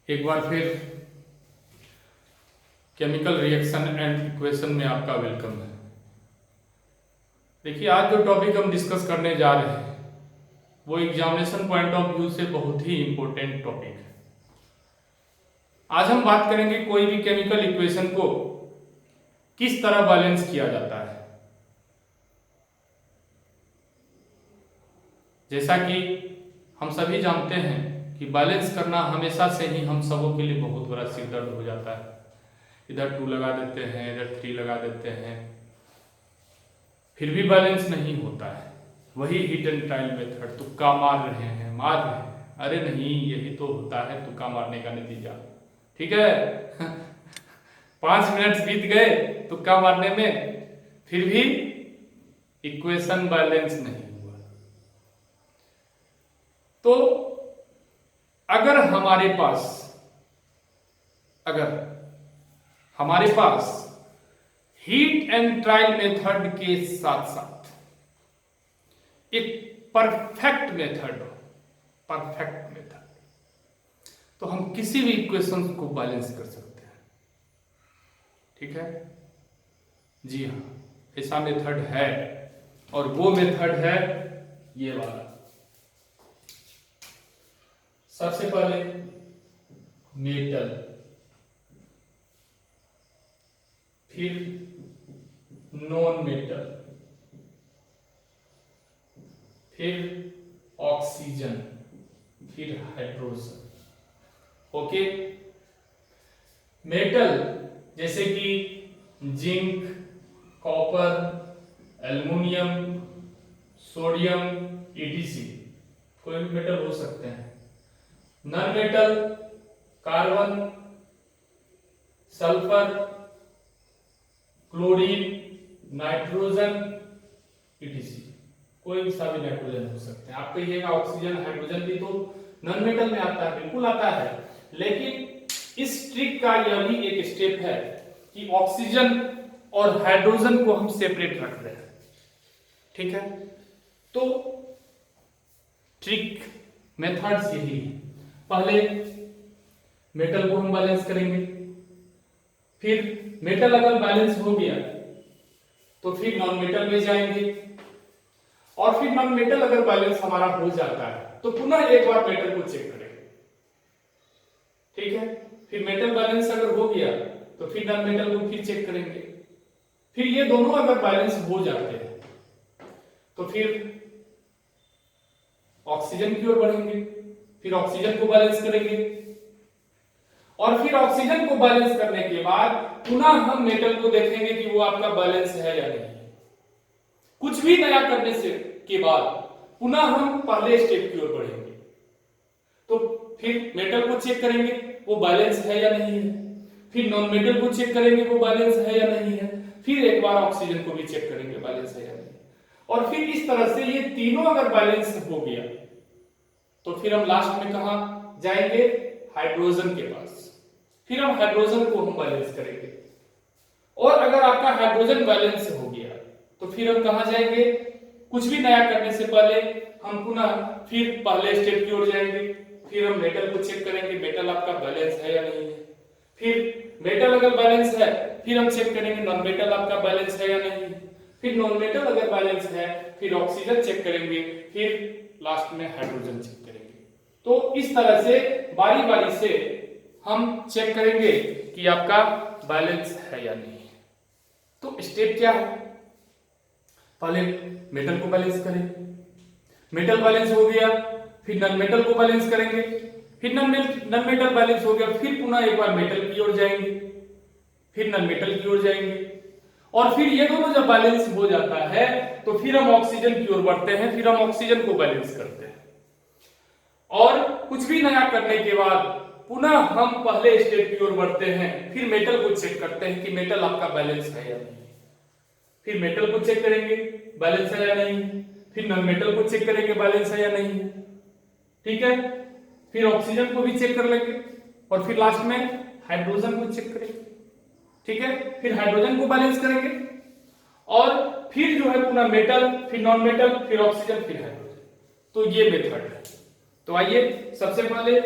एक बार फिर chemical reaction and equation में आपका वेलकम है। देखिए, आज जो टॉपिक हम डिस्कस करने जा रहे हैं वो एग्जामिनेशन पॉइंट ऑफ व्यू से बहुत ही इंपॉर्टेंट टॉपिक है। आज हम बात करेंगे कोई भी केमिकल इक्वेशन को किस तरह बैलेंस किया जाता है। जैसा कि हम सभी जानते हैं कि बैलेंस करना हमेशा से ही हम सबों के लिए बहुत बड़ा सिरदर्द हो जाता है। इधर 2 लगा देते हैं, इधर 3 लगा देते हैं, फिर भी बैलेंस नहीं होता है। वही हिट एंड ट्रायल मेथड, तुक्का मार रहे हैं, अरे नहीं, यही तो होता है तुक्का मारने का नतीजा। ठीक है 5 मिनट बीत गए तुक्का मारने में, फिर भी इक्वेशन बैलेंस नहीं हुआ। तो अगर हमारे पास हीट एंड ट्रायल मेथड के साथ साथ एक परफेक्ट मेथड तो हम किसी भी इक्वेशन को बैलेंस कर सकते हैं। ठीक है जी हाँ, ऐसा मेथड है और वो मेथड है ये वाला। सबसे पहले मेटल, फिर नॉन मेटल, फिर ऑक्सीजन, फिर हाइड्रोजन। ओके, मेटल जैसे कि zinc, copper, aluminium, sodium, etc, कोई भी मेटल हो सकते हैं। Non metal carbon, sulphur, chlorine, nitrogen, etc, कोई सा भी नाइट्रोजन हो सकते हैं। आप कहिएगा ऑक्सीजन, हाइड्रोजन भी तो नॉन मेटल में आता है, बिल्कुल आता है, लेकिन इस ट्रिक का यह भी एक स्टेप है कि ऑक्सीजन और हाइड्रोजन को हम सेपरेट रख रहे हैं। ठीक है, तो ट्रिक मेथड्स यही है। पहले मेटल को हम बैलेंस करेंगे, फिर मेटल अगर बैलेंस हो गया तो फिर नॉन मेटल में जाएंगे, और फिर नॉन मेटल अगर बैलेंस हमारा हो जाता है तो पुनः एक बार मेटल को चेक करेंगे। ठीक है, फिर मेटल बैलेंस अगर हो गया तो फिर नॉन मेटल को फिर चेक करेंगे। फिर ये दोनों अगर बैलेंस हो जाते हैं तो फिर ऑक्सीजन की ओर बढ़ेंगे, फिर ऑक्सीजन को बैलेंस करेंगे, और फिर ऑक्सीजन को बैलेंस करने के बाद पुनः हम मेटल को देखेंगे कि वो आपका बैलेंस है या नहीं। कुछ भी नया करने से के बाद पुनः हम पहले स्टेप की ओर बढ़ेंगे, तो फिर मेटल को चेक करेंगे वो बैलेंस है या नहीं है, फिर नॉन मेटल को चेक करेंगे वो बैलेंस है या नहीं है, फिर एक बार ऑक्सीजन को भी चेक करेंगे बैलेंस है या नहीं, और फिर इस तरह से ये तीनों अगर बैलेंस हो गया तो फिर हम लास्ट में कहां जाएंगे, हाइड्रोजन के पास। फिर हम हाइड्रोजन को हम बैलेंस करेंगे, और अगर आपका हाइड्रोजन बैलेंस हो गया तो फिर हम कहां जाएंगे, कुछ भी नया करने से पहले हम पुनः फिर पहले स्टेप की ओर जाएंगे, फिर हम मेटल को चेक करेंगे मेटल आपका बैलेंस है या नहीं है, फिर मेटल अगर बैलेंस है फिर हम चेक करेंगे नॉन मेटल आपका बैलेंस है या नहीं है, फिर नॉन मेटल अगर बैलेंस है फिर ऑक्सीजन चेक करेंगे, फिर लास्ट में हाइड्रोजन चेक करेंगे। तो इस तरह से बारी बारी से हम चेक करेंगे कि आपका बैलेंस है या नहीं। तो स्टेप क्या है, पहले मेटल को बैलेंस करें, मेटल बैलेंस हो गया, फिर नॉन मेटल को बैलेंस करेंगे, फिर नॉन मेटल बैलेंस हो गया, फिर पुनः एक बार मेटल की ओर जाएंगे, फिर नॉन मेटल की ओर जाएंगे, और फिर ये दोनों जब बैलेंस हो जाता है तो फिर हम ऑक्सीजन की ओर बढ़ते हैं, फिर हम ऑक्सीजन को बैलेंस करते हैं, और कुछ भी नया करने के बाद पुनः हम पहले स्टेप की ओर बढ़ते हैं, फिर मेटल को चेक करते हैं कि मेटल आपका बैलेंस है या नहीं, फिर मेटल को चेक करेंगे बैलेंस है या नहीं, फिर नॉन मेटल को चेक करेंगे बैलेंस है या नहीं। ठीक है, फिर ऑक्सीजन को भी चेक कर लेंगे, और फिर लास्ट में हाइड्रोजन को चेक करेंगे। ठीक है, फिर हाइड्रोजन को बैलेंस करेंगे, और फिर जो है पुनः मेटल, फिर नॉन मेटल, फिर ऑक्सीजन, फिर हाइड्रोजन। तो ये मेथड है। तो आइए सबसे पहले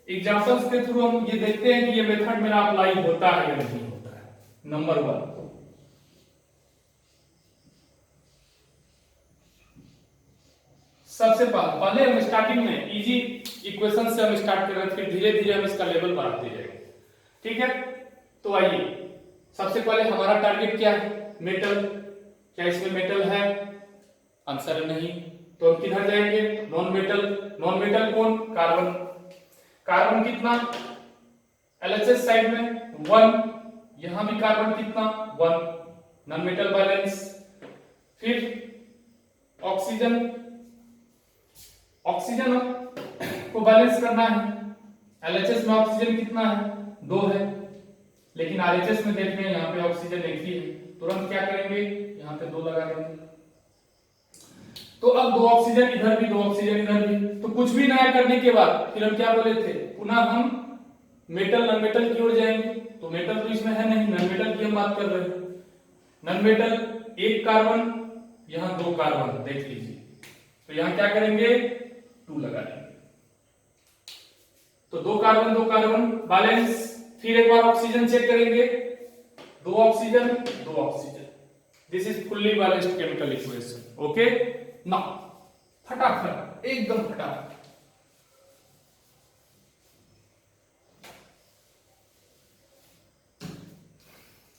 एग्जांपल्स के थ्रू हम ये देखते हैं कि ये मेथड मेरा अप्लाई होता है या नहीं होता है। नंबर 1, सबसे पहले हम स्टार्टिंग में इजी इक्वेशन से हम स्टार्ट कर रहे थे, फिर धीरे धीरे हम इसका लेवल बढ़ाते जाएंगे। ठीक है, तो आइए सबसे पहले हमारा टारगेट क्या है? मेटल। क्या इसमें मेटल है? आंसर नहीं, तो हम किधर जाएंगे? Non metal. नॉन मेटल कौन? कार्बन। कार्बन कितना? एलएचएस साइड में 1, यहां भी कार्बन कितना? 1, नॉन मेटल बैलेंस। फिर ऑक्सीजन, ऑक्सीजन को बैलेंस करना है। एलएचएस में ऑक्सीजन कितना है? 2 है, लेकिन आरएचएस में देख रहे हैं यहाँ पे ऑक्सीजन एक ही है, तुरंत क्या करेंगे? यहाँ पे 2 लगा देंगे। तो अब 2 ऑक्सीजन इधर भी, 2 ऑक्सीजन इधर भी, तो कुछ भी नया करने के बाद फिर हम क्या बोले थे? पुनः हम मेटल नॉन मेटल की ओर जाएंगे। तो मेटल तो इसमें है नहीं, नॉन मेटल की हम बात कर रहे हैं। नॉन मेटल 1 कार्बन, यहाँ 2 कार्बन, देख लीजिए। तो यहाँ क्या करेंगे? 2 लगा देंगे। तो 2 कार्बन 2 कार्बन बैलेंस। फिर एक बार ऑक्सीजन चेक करेंगे, 2 oxygen 2 oxygen. This is fully balanced chemical equation. Okay, now फटाफट, एकदम फटाफट।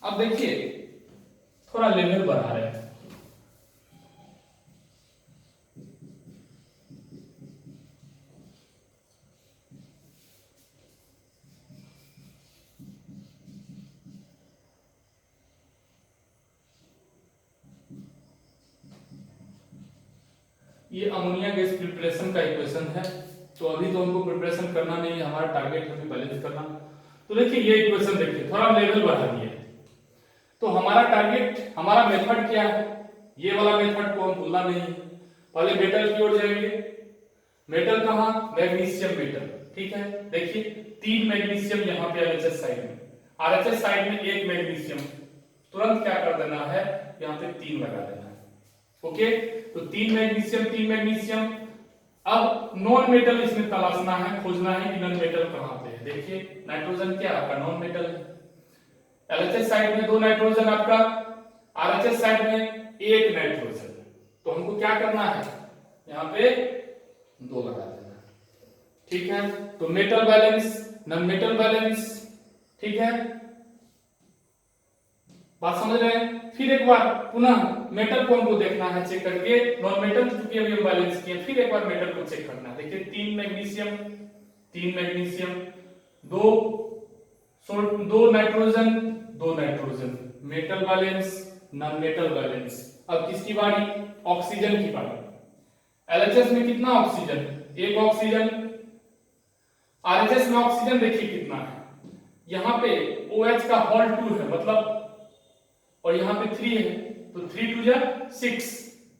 अब देखिए थोड़ा लेवल बढ़ा रहे हैं। ये अमोनिया गैस प्रिपरेशन का इक्वेशन है, तो अभी तो हमको प्रिपरेशन करना नहीं है, हमारा टारगेट है बैलेंस करना। तो देखिए ये इक्वेशन देखिए, थोड़ा लेवल बढ़ा दिए। तो हमारा टारगेट, हमारा मेथड क्या है? ये वाला मेथड को हम भूलना नहीं है। पहले मेटल की ओर जाएंगे। मेटल कहाँ? Magnesium metal. ठीक है, देखिए 3 मैग्नीशियम यहाँ पे एलएचएस साइड में, आरएचएस साइड में 1 मैग्नीशियम। तुरंत क्या कर देना है? यहाँ पे 3 लगा देना है। ओके, तो 3 मैग्नीशियम 3 मैग्नीशियम। अब नॉन मेटल इसमें तलाशना है, खोजना है कि नॉन मेटल कहां पे है। देखिए नाइट्रोजन क्या आपका नॉन मेटल है। एलएचएस साइड में 2 नाइट्रोजन आपका, आरएचएस साइड में 1 नाइट्रोजन। तो हमको क्या करना है? यहाँ पे 2 लगा देना है। ठीक है, तो metal balance non metal balance. ठीक है, बात समझ रहे हैं? फिर एक बार पुनः मेटल को हमको देखना है चेक करके। नॉन मेटल चूंकि अभी हम बैलेंस किए, फिर एक बार मेटल को चेक करना है। देखिए 3 magnesium 3 magnesium, 2 nitrogen 2 nitrogen, metal balance non metal balance. अब किसकी बारी? ऑक्सीजन की बारी। एलएचएस में कितना ऑक्सीजन? 1 ऑक्सीजन। आरएचएस में ऑक्सीजन देखिए कितना है, यहाँ पे OH का होल 2 है मतलब, और यहाँ पे 3 है, तो 3 2 जा 6,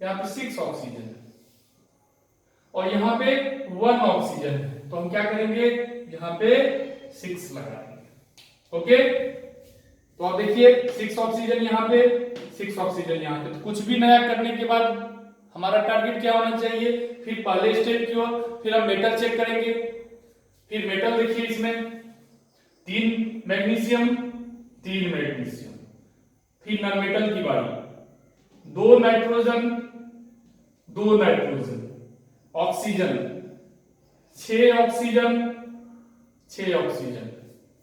यहाँ पे 6 ऑक्सीजन है, और यहाँ पे 1 ऑक्सीजन है। तो हम क्या करेंगे? यहाँ पे 6 लगा देंगे। ओके, तो आप देखिए 6 ऑक्सीजन यहाँ पे, 6 ऑक्सीजन यहाँ पे। तो कुछ भी नया करने के बाद हमारा टारगेट क्या होना चाहिए? फिर पहले स्टेप की ओर, फिर हम मेटल चेक करेंगे। फिर मेटल देखिए इसमें 3 मैग्नीशियम 3 मैग्नीशियम। फिर नॉन मेटल की बारी, 2 nitrogen 2 nitrogen, oxygen 6 oxygen 6 oxygen,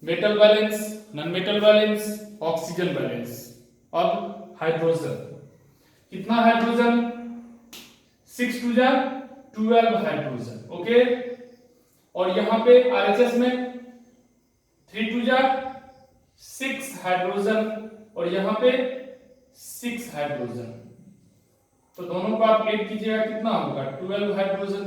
metal balance non metal balance oxygen balance. अब हाइड्रोजन, कितना हाइड्रोजन? 6 2 जा 12 हाइड्रोजन। ओके, और यहां पे आरएचएस में 3 2 जा 6 हाइड्रोजन, और यहां पे 6 हाइड्रोजन। तो दोनों को आप ऐड कीजिएगा, कितना होगा? 12 हाइड्रोजन।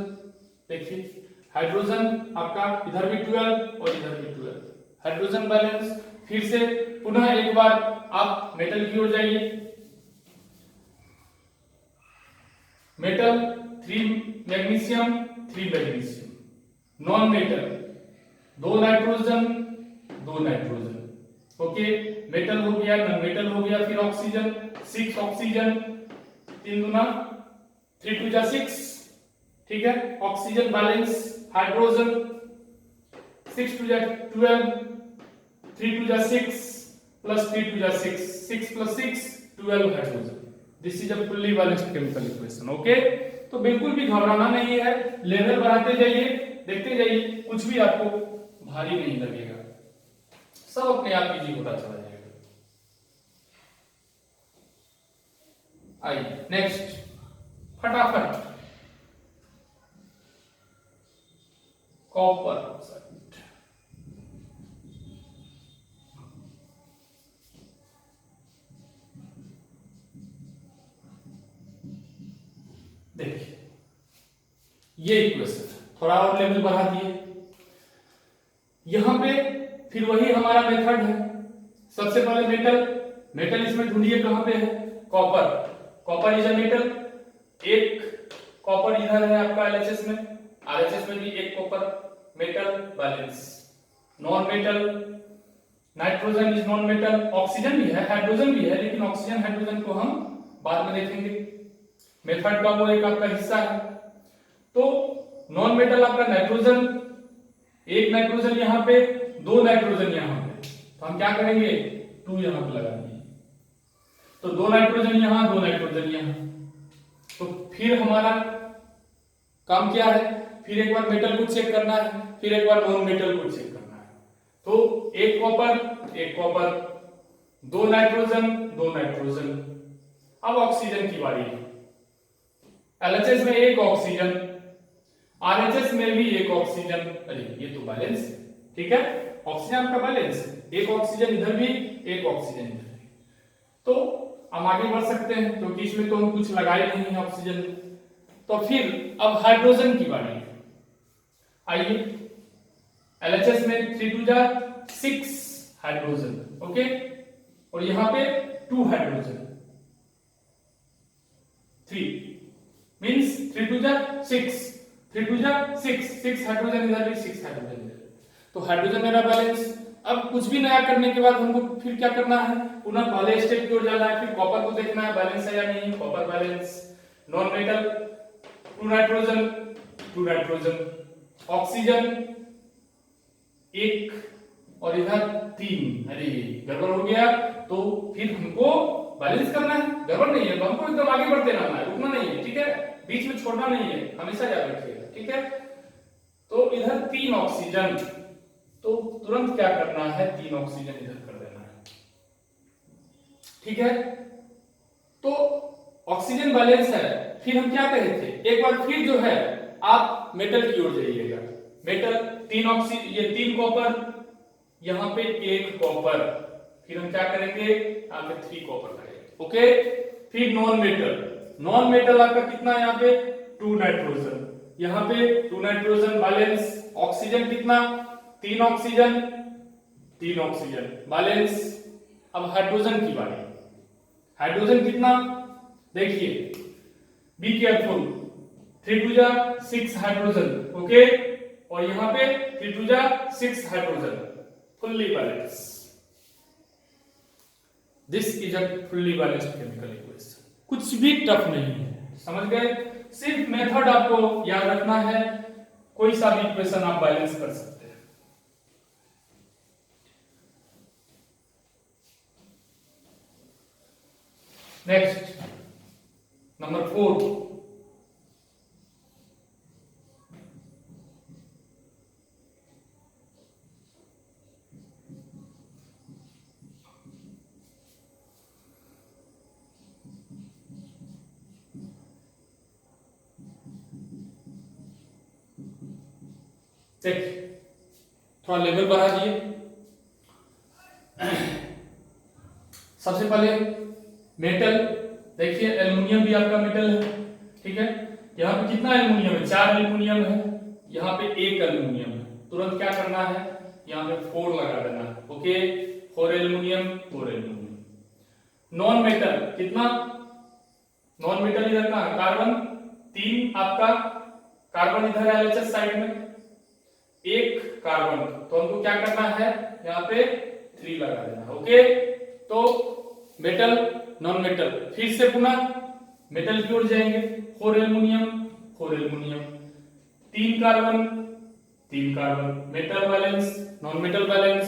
देखिए हाइड्रोजन आपका इधर भी 12 और इधर भी 12, हाइड्रोजन बैलेंस। फिर से पुनः एक बार आप मेटल की ओर जाइए। Metal 3 magnesium 3 magnesium, non metal 2 nitrogen 2 nitrogen. Okay, metal हो गया, नॉन मेटल हो गया, फिर ऑक्सीजन 6 ऑक्सीजन, 3 गुना 3 2 जा 6। ठीक है, ऑक्सीजन बैलेंस हाइड्रोजन 6 टू जा 12, 3 टू जा 6 प्लस 3 टू जा 6, 6 plus 6 12 hydrogen. This is a fully balanced chemical equation. Okay, तो बिल्कुल भी घबराना नहीं है, लेवल बढ़ाते जाइए, देखते जाइए, कुछ भी आपको भारी नहीं लगेगा, सब अपने आप इजी होता चला जाएगा। आइए नेक्स्ट, फटाफट कॉपर ऑक्साइड। देखिए ये इक्वेशन थोड़ा और लेवल बढ़ा दिए, यहां पे फिर वही हमारा मेथड है। सबसे पहले मेटल इसमें ढूंढिए कहां पे है, कॉपर इज अ मेटल, एक कॉपर इधर है आपका एलएचएस में, आरएचएस में भी एक copper, metal balance. Non metal, nitrogen is non metal, oxygen भी है, हाइड्रोजन भी है, लेकिन ऑक्सीजन हाइड्रोजन को हम बाद में देखेंगे, मेथड का वो एक आपका हिस्सा है। तो नॉन मेटल आपका नाइट्रोजन, एक नाइट्रोजन यहां पे, दो नाइट्रोजन यहां पे, तो हम क्या करेंगे, 2 यहां पे लगा देंगे, तो 2 नाइट्रोजन यहां, 2 नाइट्रोजन यहां। तो फिर हमारा काम क्या है, फिर एक बार मेटल को चेक करना है, फिर एक बार नॉन मेटल को चेक करना है। तो एक कॉपर, 2 नाइट्रोजन, 2 नाइट्रोजन। अब ऑक्सीजन की बारी है, एलएचएस में एक ऑक्सीजन, आरएचएस में भी एक ऑक्सीजन, अरे ये तो बैलेंस है, ठीक है, ऑक्सीजन आपका बैलेंस है, एक ऑक्सीजन इधर भी, एक ऑक्सीजन इधर भी। तो हम आगे बढ़ सकते हैं क्योंकि इसमें तो हम कुछ लगाए नहीं है ऑक्सीजन। तो फिर अब हाइड्रोजन की बारी है, आइए, एलएचएस में 3 टू जा 6 हाइड्रोजन, ओके, और यहां पे 2 हाइड्रोजन, 3 मींस 3 टू जा 6, 3 टू जा 6 हाइड्रोजन इधर भी, 6 हाइड्रोजन इधर। तो हाइड्रोजन मेरा बैलेंस। अब कुछ भी नया करने के बाद हमको फिर क्या करना है, पुनः पहले स्टेप की ओर जाना है, फिर कॉपर को देखना है बैलेंस है या नहीं, copper balance. Non metal 2 nitrogen, 2 nitrogen, oxygen 1 और इधर 3, अरे गड़बड़ हो गया। तो फिर हमको बैलेंस करना है, गड़बड़ नहीं है, हमको एकदम आगे बढ़ते रहना है, रुकना नहीं है, ठीक है, बीच में छोड़ना नहीं है, हमेशा याद रखिएगा, ठीक है। तो इधर 3 ऑक्सीजन, तो तुरंत क्या करना है, 3 ऑक्सीजन इधर कर देना है, ठीक है। तो ऑक्सीजन बैलेंस है। फिर हम क्या कहे थे, एक बार फिर जो है आप मेटल की ओर जाइएगा, मेटल 3 ऑक्सीजन, ये 3 कॉपर, यहां पे 1 कॉपर, फिर हम क्या करेंगे, यहां पे 3 कॉपर करेंगे, ओके। फिर नॉन मेटल आपका कितना है, यहाँ पे 2 नाइट्रोजन, यहाँ पे 2 नाइट्रोजन बैलेंस। ऑक्सीजन कितना, 3 ऑक्सीजन, 3 ऑक्सीजन बैलेंस। अब हाइड्रोजन की बारी, हाइड्रोजन कितना, देखिए, बी केयरफुल, 3 टू जा 6 हाइड्रोजन, ओके, और यहां पे 3 टू जा 6 hydrogen, fully balance. This is a fully balanced chemical equation, कुछ भी टफ नहीं है, समझ गए। सिर्फ मेथड आपको याद रखना है, कोई सा भी इक्वेशन आप बैलेंस कर सकते हैं। नेक्स्ट नंबर 4, देखिए थोड़ा लेवल बढ़ा दिए। सबसे पहले मेटल, देखिए एल्युमिनियम भी आपका मेटल है, ठीक है, यहाँ पे कितना एल्युमिनियम है, 4 एल्युमिनियम है, यहाँ पे 1 एल्युमिनियम है। तुरंत क्या करना है, यहाँ पे 4 लगा देना है, okay, 4 aluminium, 4 aluminium. Non metal कितना, नॉन मेटल इधर का कार्बन 3 आपका, कार्बन इधर है एलएचएस साइड में, 1 कार्बन, तो हमको क्या करना है, यहाँ पे 3 लगा देना, ओके। तो मेटल, नॉन मेटल, फिर से पुनः मेटल की ओर जाएंगे, 4 aluminium, 4 aluminium, 3 carbon, 3 carbon, metal balance, non metal balance.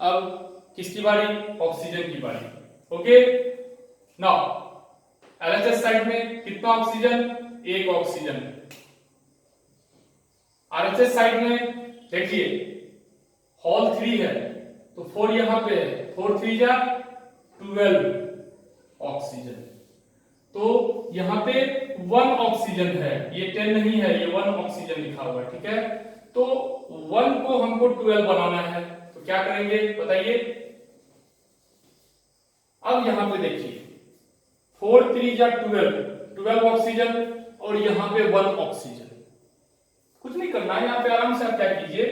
अब किसकी बारी? ऑक्सीजन की बारी। ओके, नाउ एलएचएस साइड में कितना ऑक्सीजन? 1 ऑक्सीजन। आरएचएस साइड में देखिए हॉल 3 है तो 4 यहां पे है, 4 3 जा 12 ऑक्सीजन। तो यहां पे 1 ऑक्सीजन है, ये 10 नहीं है, ये 1 ऑक्सीजन लिखा हुआ है, ठीक है। तो 1 को हमको 12 बनाना है, तो क्या करेंगे बताइए। अब यहां पे देखिए 4 3 जा 12 ऑक्सीजन और यहां पे 1 ऑक्सीजन। कुछ नहीं करना है, यहां पे आराम से आप क्या कीजिए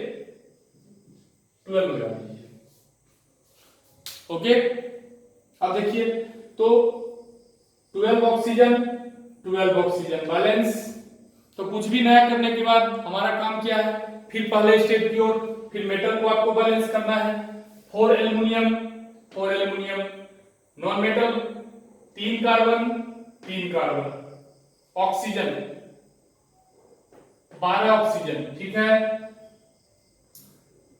12 लगा दीजिए। ओके, अब देखिए तो 12 ऑक्सीजन बैलेंस। तो कुछ भी नया करने के बाद हमारा काम क्या है, फिर पहले स्टेप की ओर, फिर मेटल को आपको बैलेंस करना है। 4 aluminium, non metal 3 carbon, oxygen 12 oxygen, ठीक है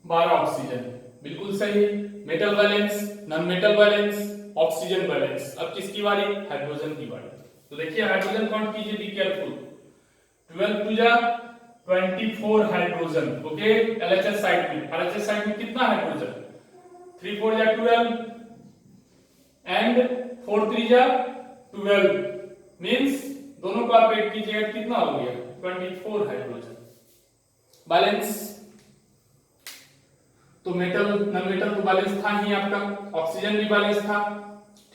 12 ऑक्सीजन, बिल्कुल सही। Metal balance, non metal balance, oxygen balance. अब किसकी बारी? हाइड्रोजन की बारी। तो देखिए हाइड्रोजन काउंट कीजिए, बी केयरफुल। 12 2 जा 24 हाइड्रोजन। ओके, एलएचएस साइड में, आरएचएस साइड में कितना हाइड्रोजन? 3 4 जा 12 एंड 4 3 जा 12 मींस दोनों को आप ऐड कीजिएगा, कितना हो गया? 24 हाइड्रोजन बैलेंस। तो मेटल नॉन मेटल तो बैलेंस था ही आपका, ऑक्सीजन भी बैलेंस था,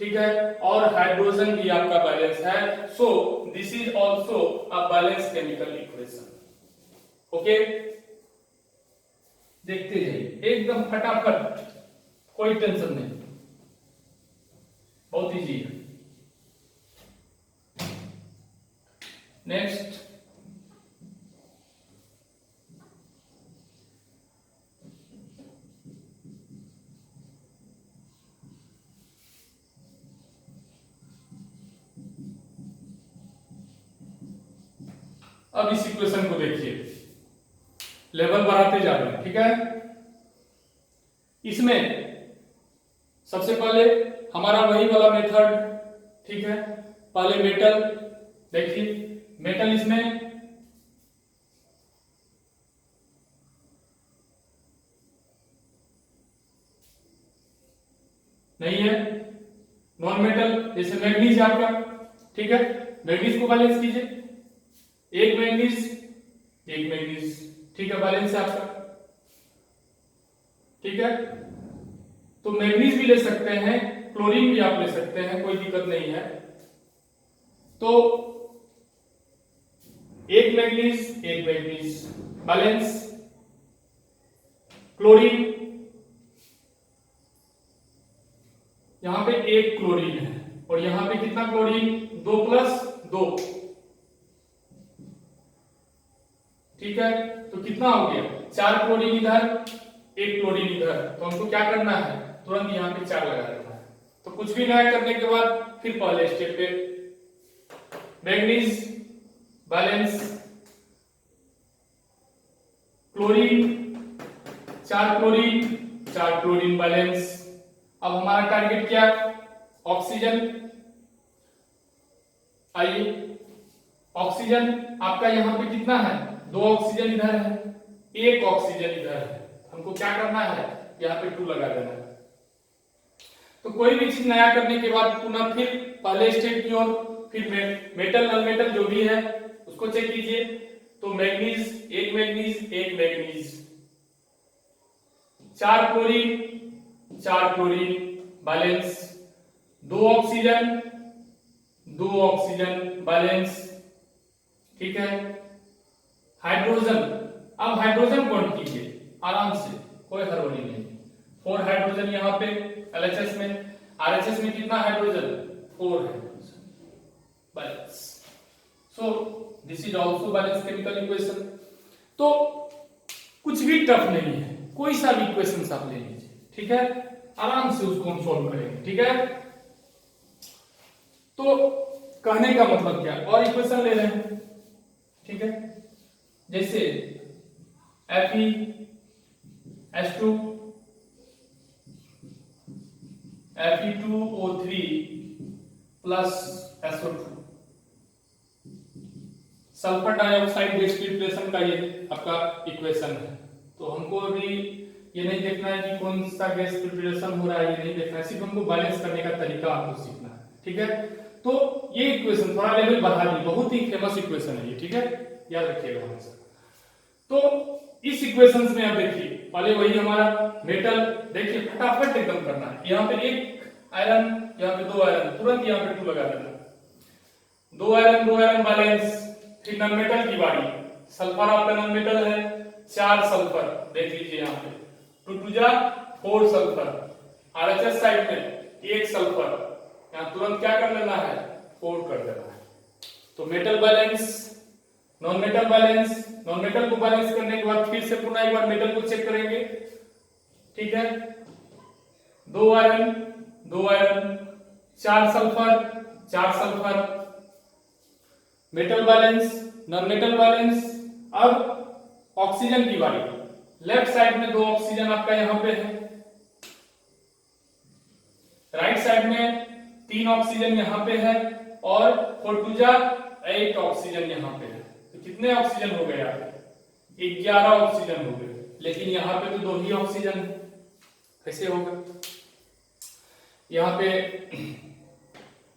ठीक है, और हाइड्रोजन भी आपका बैलेंस है। So this is also a balance chemical equation. Okay, देखते जाइए एकदम फटाफट, कोई टेंशन नहीं, बहुत इजी है। नेक्स्ट, अब इस इक्वेशन को देखिए, लेवल बढ़ाते जा रहे हैं, ठीक है। इसमें सबसे पहले हमारा वही वाला मेथड, ठीक है। पहले मेटल देखिए, मेटल इसमें नहीं है, नॉन मेटल जैसे मैग्नीज है आपका, ठीक है, मैग्नीज को बैलेंस कीजिए, एक मैग्नीज, ठीक है, बैलेंस है आपका, ठीक है। तो मैग्नीज भी ले सकते हैं, क्लोरीन भी आप ले सकते हैं, कोई दिक्कत नहीं है। तो एक मैग्नीज बैलेंस, क्लोरीन यहां पे एक क्लोरीन है और यहां पे कितना क्लोरीन? 2 + 2, ठीक है। तो कितना हो गया? 4 क्लोरीन इधर, 1 क्लोरीन इधर। तो हमको क्या करना है, तुरंत यहां पे 4 लगा देना है। तो कुछ भी नया करने के बाद फिर पहले स्टेप पे manganese balance, chlorine 4 chlorine balance. अब हमारा टारगेट क्या? ऑक्सीजन। आइए, ऑक्सीजन आपका यहां पे कितना है? 2 ऑक्सीजन इधर है, 1 ऑक्सीजन इधर है। हमको क्या करना है, यहाँ पे 2 लगा देना है। तो कोई भी चीज नया करने के बाद पुनः फिर पहले स्टेप की ओर, फिर मेटल नॉन मेटल जो भी है उसको चेक कीजिए। तो मैग्नीज, एक manganese, 4 chlorine balance, 2 oxygen balance, ठीक है। हाइड्रोजन, अब हाइड्रोजन काउंट कीजिए आराम से, कोई हड़बड़ी नहीं। 4 हाइड्रोजन यहाँ पे एलएचएस में, आरएचएस में कितना hydrogen? 4 hydrogen balance. So this is also balance chemical equation. तो कुछ भी टफ नहीं है, कोई सा भी इक्वेशन आप ले लीजिए, ठीक है, आराम से उसको हम सॉल्व करेंगे, ठीक है। तो कहने का मतलब क्या, और इक्वेशन ले रहे हैं, ठीक है। जैसे FeS2 Fe2O3 plus SO2। Sulphur dioxide gas preparation का ये आपका इक्वेशन है। तो हमको अभी ये नहीं देखना है कि कौन सा गैस प्रिपरेशन हो रहा है, ये नहीं देखना है, सिर्फ हमको बैलेंस करने का तरीका आपको सीखना है, ठीक है। तो ये इक्वेशन थोड़ा लेवल बढ़ा दी, बहुत ही फेमस इक्वेशन है ये, ठीक है, याद रखिएगा हमेशा। तो इस इक्वेशंस में आप देखिए, पहले वही हमारा मेटल, देखिए फटाफट एकदम करना है। यहाँ पे एक आयरन, यहाँ पे दो आयरन, तुरंत यहाँ पे 2 लगा देना, दो आयरन बैलेंस। फिर नॉन मेटल की बारी, सल्फर आपका नॉन मेटल है, 4 सल्फर, देख लीजिए यहाँ पे 2 2 जा 4 सल्फर। RHS साइड में 1 सल्फर, यहाँ तुरंत क्या कर लेना है, 4 कर देना है। तो metal balance, non metal balance, non metal को बैलेंस करने के बाद फिर से पुनः एक बार मेटल को चेक करेंगे, ठीक है। 2 iron 4 sulphur, metal balance, non metal balance. अब ऑक्सीजन की बारी, लेफ्ट साइड में 2 ऑक्सीजन आपका यहां पे है, राइट साइड में 3 ऑक्सीजन यहां पे है, और 4 2 जा 8 ऑक्सीजन यहां पे है। तो कितने ऑक्सीजन हो गए आपके, 11 ऑक्सीजन हो गए, लेकिन यहां पे तो 2 ही ऑक्सीजन है, कैसे होगा। यहां पे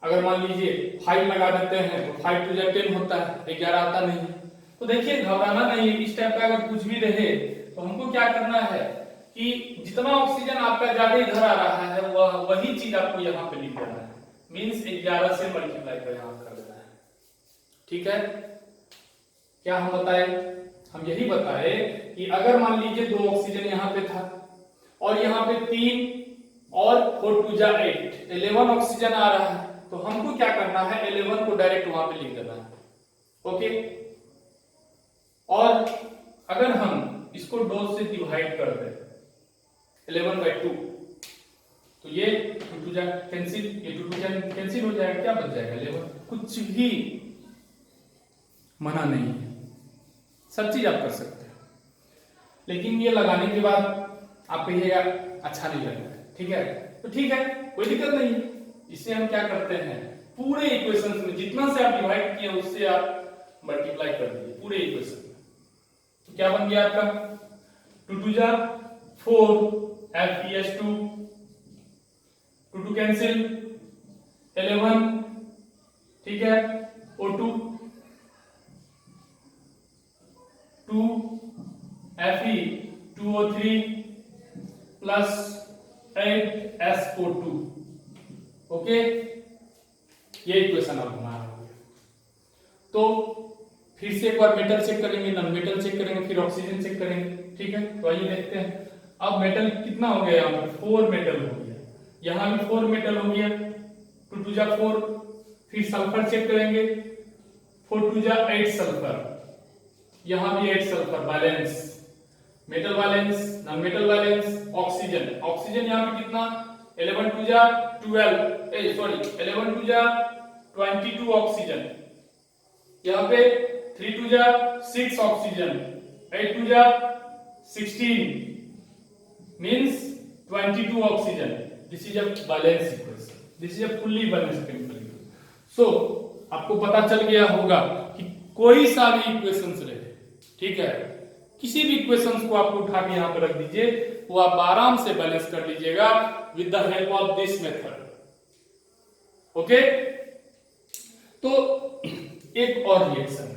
अगर मान लीजिए 5 लगा देते हैं तो 5 2 जा 10 होता है, 11 आता नहीं। तो देखिए घबराना नहीं है, इस टाइप का अगर कुछ भी रहे तो हमको क्या करना है कि जितना ऑक्सीजन आपका ज्यादा इधर आ रहा है वही चीज आपको यहाँ पे लिख देना है, मींस 11 से मल्टीप्लाई कर यहाँ कर देना है, ठीक है। क्या हम बताए, हम यही बताए कि अगर मान लीजिए 2 ऑक्सीजन यहाँ पे था और यहाँ पे 3 और 4 2 जा 8, 11 ऑक्सीजन आ रहा है, तो हमको क्या करना है, 11 को डायरेक्ट वहां पे लिख देना है, ओके। और अगर हम इसको 2 से डिवाइड कर दें 11/2, तो ये 2 2 जा कैंसिल, ये 2 2 जा कैंसिल हो जाएगा, क्या बच जाएगा 11। कुछ भी मना नहीं है, सब चीज आप कर सकते हैं, लेकिन ये लगाने के बाद आप कहिएगा अच्छा नहीं लग रहा है, ठीक है, तो ठीक है, कोई दिक्कत नहीं है। इससे हम क्या करते हैं, पूरे इक्वेशंस में जितना से आप डिवाइड किए उससे आप मल्टीप्लाई कर दीजिए पूरे इक्वेशन में। तो क्या बन गया आपका 2 2 जा 4 FeS2, 2 2 कैंसिल 11, ठीक है, O2 2 Fe2O3 plus 8SO2, okay. ये इक्वेशन अब हमारा हो गया। तो फिर से एक बार मेटल चेक करेंगे, नॉन मेटल चेक करेंगे, फिर ऑक्सीजन चेक करेंगे, ठीक है। तो आइए देखते हैं अब मेटल कितना हो गया, यहाँ पर 4 मेटल हो गया, यहाँ भी 4 मेटल हो गया, 2 2 जा 4, फिर सल्फर चेक करेंगे, 4 2 जा 8 सल्फर, यहाँ भी 8 sulphur balance, metal balance, non metal balance, oxygen यहाँ पे कितना 11 2 जा 12, 11 2 जा 22 ऑक्सीजन, यहाँ पे 3 2 जा 6 ऑक्सीजन, 8 2 जा 16, means 22 oxygen. This is a balance equation, this is a fully balanced chemical equation. So आपको पता चल गया होगा कि कोई सा भी इक्वेशंस रहे, ठीक है, किसी भी इक्वेशंस को आपको उठा के यहाँ पर रख दीजिए, वो आप आराम से बैलेंस कर लीजिएगा with the help of this method, okay. तो एक और रिएक्शन है,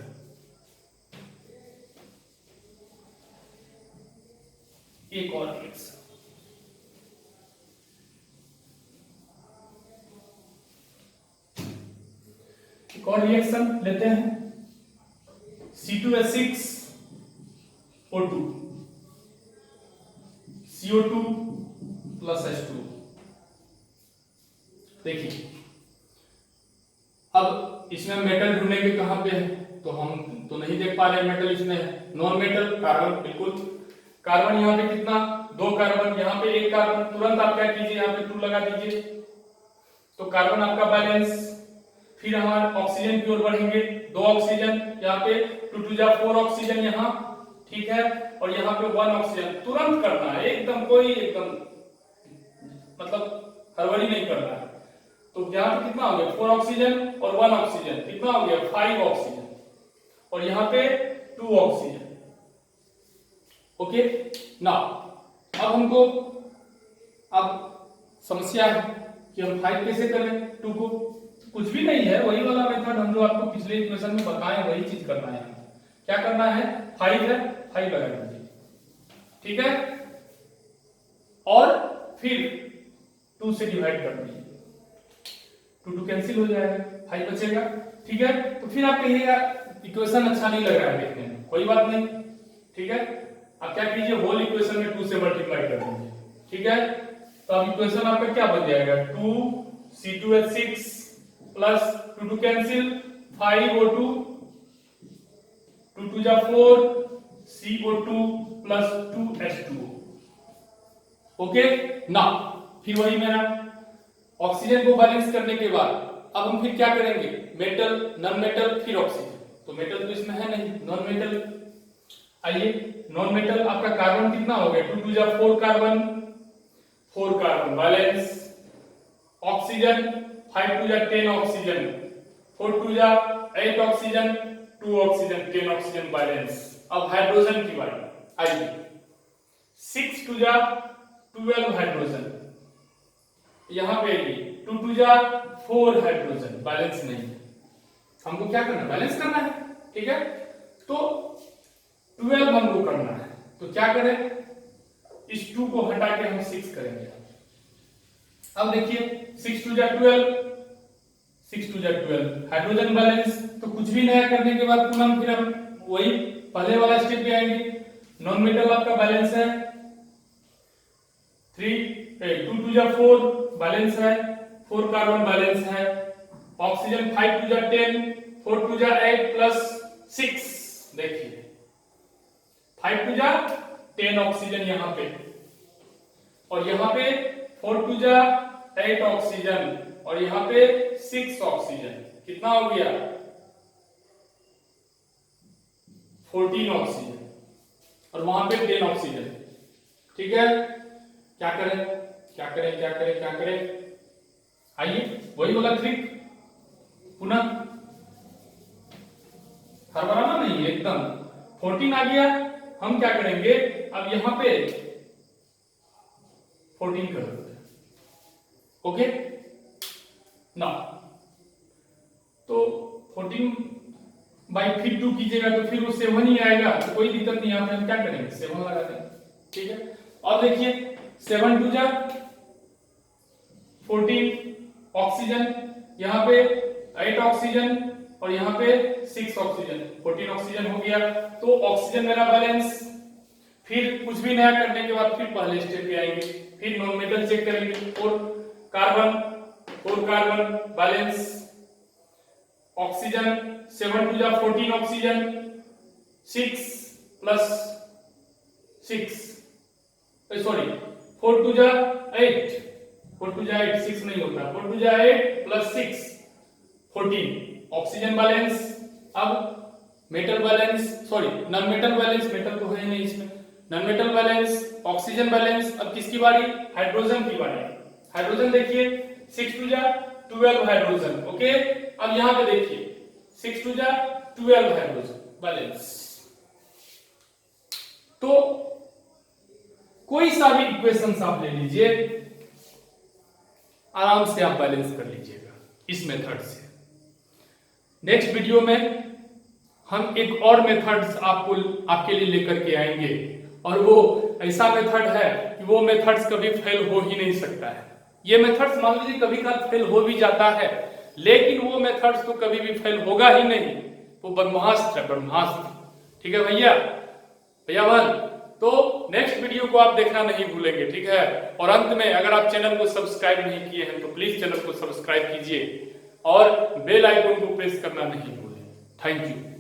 एक और रिएक्शन, एक और रिएक्शन लेते हैं, C2H6 O2 CO2 plus H2। देखिए अब इसमें मेटल ढूंढेंगे कहां पे है, तो हम तो नहीं देख पा रहे मेटल इसमें है, नॉन मेटल कार्बन, बिल्कुल कार्बन यहाँ पे कितना 2 कार्बन, यहाँ पे 1 कार्बन, तुरंत आप क्या कीजिए यहाँ पे 2 लगा दीजिए, तो कार्बन आपका बैलेंस। फिर हमारे ऑक्सीजन की ओर बढ़ेंगे, 2 ऑक्सीजन यहाँ पे 2 2 जा 4 ऑक्सीजन यहाँ, ठीक है, और यहाँ पे 1 ऑक्सीजन तुरंत करना है, एकदम कोई एकदम मतलब हड़बड़ी नहीं करना है। तो यहाँ पे कितना हो गया 4 ऑक्सीजन और 1 ऑक्सीजन, कितना हो गया 5 ऑक्सीजन, और यहाँ पे 2 ऑक्सीजन। ओके ना, अब हमको अब समस्या है कि हम 5 कैसे करें 2 को, कुछ भी नहीं है, वही वाला मेथड हम जो आपको पिछले इक्वेशन में बताए वही चीज करना है। क्या करना है, 5 है 5 लगा दीजिए, ठीक है, और फिर 2 से डिवाइड कर दीजिए, 2 कैंसिल हो जाएगा, 5 बचेगा, ठीक है। तो फिर आप कहिएगा इक्वेशन अच्छा नहीं लग रहा है देखने में, कोई बात नहीं, ठीक है। आप क्या कीजिए, होल इक्वेशन में 2 से मल्टीप्लाई कर दीजिए, ठीक है। तो अब इक्वेशन आपका क्या बन जाएगा, 2C2H6 प्लस 2 कैंसिल 5O2, 2 जा 4 CO2 प्लस 2H2O। ओके ना, फिर वही मेरा ऑक्सीजन को बैलेंस करने के बाद अब हम फिर क्या करेंगे, मेटल नॉन मेटल फिर ऑक्सीजन, तो मेटल तो इसमें है नहीं, नॉन मेटल। आइए नॉन मेटल आपका कार्बन कितना हो गया, 2 जा 4 कार्बन, 4 कार्बन बैलेंस, ऑक्सीजन 5 जा 10 ऑक्सीजन, 4 जा 8 ऑक्सीजन, 2 ऑक्सीजन 10 ऑक्सीजन बैलेंस। अब हाइड्रोजन की बारी, आइए 6 जा 12 हाइड्रोजन, यहां पे आइए 2 जा 4 हाइड्रोजन, बैलेंस नहीं है, हमको क्या करना है, बैलेंस करना है, ठीक है। तो 12 हमको करना है, तो क्या करें, इस 2 को हटा के हम 6 करेंगे। अब देखिए 6 जा 12, 6 जा 12 हाइड्रोजन बैलेंस, तो कुछ भी नया करने के बाद पुनः फिर हम वही पहले वाला स्टेप पे आएंगे। नॉन मेटल आपका बैलेंस है 2 जा 4 बैलेंस है, 4 कार्बन बैलेंस है, ऑक्सीजन 5 जा 10, 4 जा 8 प्लस 6, देखिए 5 जा 10 ऑक्सीजन यहाँ पे, और यहाँ पे 4 जा 8 ऑक्सीजन, और यहाँ पे 6 ऑक्सीजन, कितना हो गया 14 ऑक्सीजन, और वहां पे 10 ऑक्सीजन, ठीक है। क्या करें क्या करें क्या करें क्या करें, आइए वही वाला ट्रिक पुनः, हड़बड़ाना नहीं एकदम, 14 आ गया, हम क्या करेंगे अब यहाँ पे 14 कर देते हैं, ओके ना। तो 14 बाई फिर 2 कीजिएगा तो फिर वो 7 ही आएगा, तो कोई दिक्कत नहीं, यहाँ पे हम क्या करेंगे 7 लगा देंगे, ठीक है। और देखिए 7 2 जा 14 ऑक्सीजन, यहाँ पे 8 ऑक्सीजन, और यहाँ पे 6 ऑक्सीजन, 14 ऑक्सीजन हो गया। तो ऑक्सीजन मेरा बैलेंस, फिर कुछ भी नया करने के बाद फिर पहले स्टेप पे आएंगे, फिर नॉन मेटल चेक करेंगे, 4 कार्बन बैलेंस, ऑक्सीजन 7 2 जा 14 ऑक्सीजन, 6 प्लस 6, सॉरी 4 2 जा 8, 4 2 जा 8, 6 नहीं होता, 4 2 जा 8 प्लस 6 14 ऑक्सीजन बैलेंस। अब metal balance, sorry non metal balance, metal तो है नहीं इसमें, non metal balance, oxygen balance. अब किसकी बारी, हाइड्रोजन की बारी। हाइड्रोजन देखिए 6 2 जा 12 हाइड्रोजन, ओके। अब यहां पे देखिए 6 2 जा 12 हाइड्रोजन बैलेंस। तो कोई सा भी इक्वेशन आप ले लीजिए, आराम से आप बैलेंस कर लीजिएगा इस मेथड से। नेक्स्ट वीडियो में हम एक और मेथड्स आपके लिए लेकर के आएंगे, और वो ऐसा मेथड है कि वो मेथड्स कभी फेल हो ही नहीं सकता है। ये मेथड्स मान लीजिए कभी कभार फेल हो भी जाता है, लेकिन वो मेथड्स तो कभी भी फेल होगा ही नहीं, वो ब्रह्मास्त्र है, ब्रह्मास्त्र। ठीक है भैया भैया तो नेक्स्ट वीडियो को आप देखना नहीं भूलेंगे, ठीक है। और अंत में अगर आप चैनल को सब्सक्राइब नहीं किए हैं तो प्लीज चैनल को सब्सक्राइब कीजिए और बेल आइकन को प्रेस करना नहीं भूलें। Thank you.